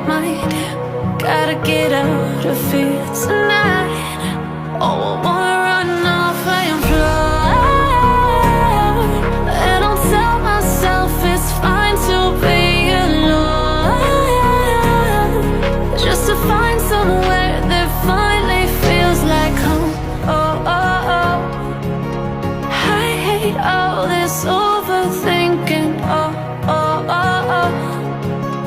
mind. Gotta get out of here tonight. Oh, I wanna run off and fly. And I'll tell myself it's fine to be alone, just to find somewhere that finally feels like home. Oh, oh, oh. I hate all this overthinking. Oh, oh, oh, oh.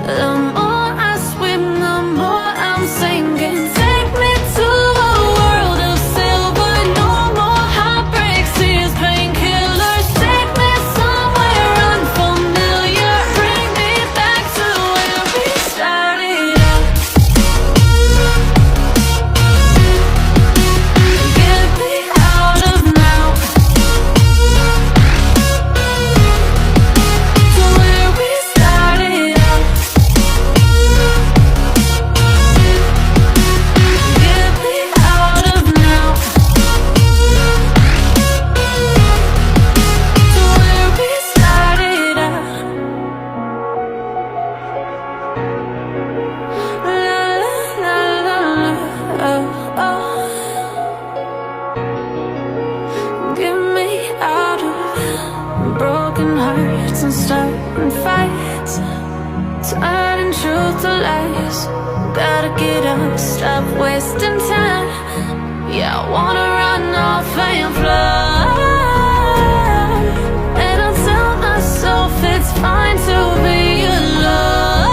The more I swim, the more I'm sinking. Take me to a world of silver. No more heartbreaks, tears, painkillers. Take me somewhere unfamiliar. Bring me back to where we started out. Get me out of now, to where we started out. Get me out of now, to where we started out. La la la la, oh, oh. Get me out of broken hearts and starting fights, turning truth to lies. Gotta get up, stop wasting time. Yeah, I wanna run off and fly. And I'll tell myself it's fine to be alone,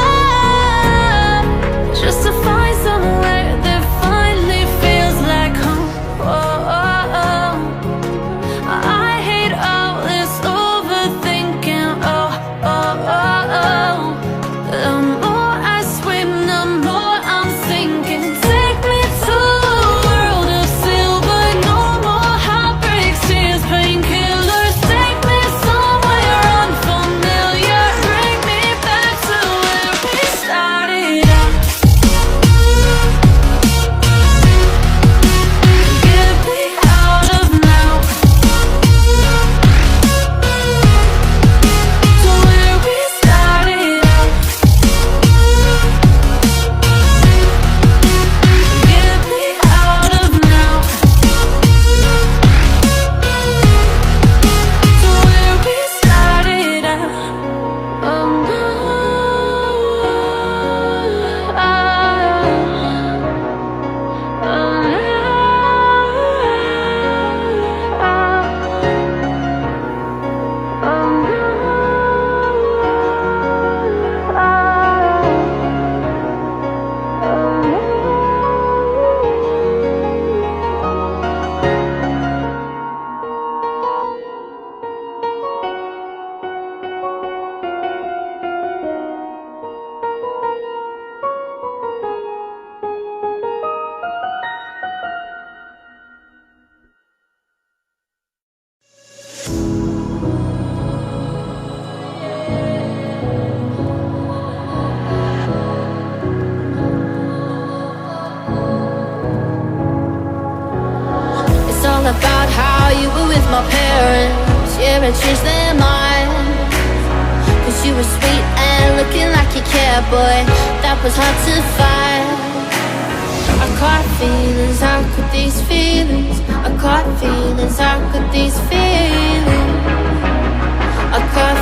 just to find somewhere that finally feels like home. Oh, oh, oh. I hate all this overthinking. Oh, oh, oh, oh. The more I swim, the more I'm sinking. Take me to a world of silver. No more heartbreaks, tears, painkillers. Take me somewhere unfamiliar. Bring me back to where we started out. Get me out of now, to where we started out. Get me out of now, to where we started out. Oh, no. It's all about how you were with my parents. Yeah, it changed their mind. Cause you were sweet and looking like you cared, boy. That was hard to find. I caught feelings, how could these feelings? I caught feelings, how could these feelings? I caught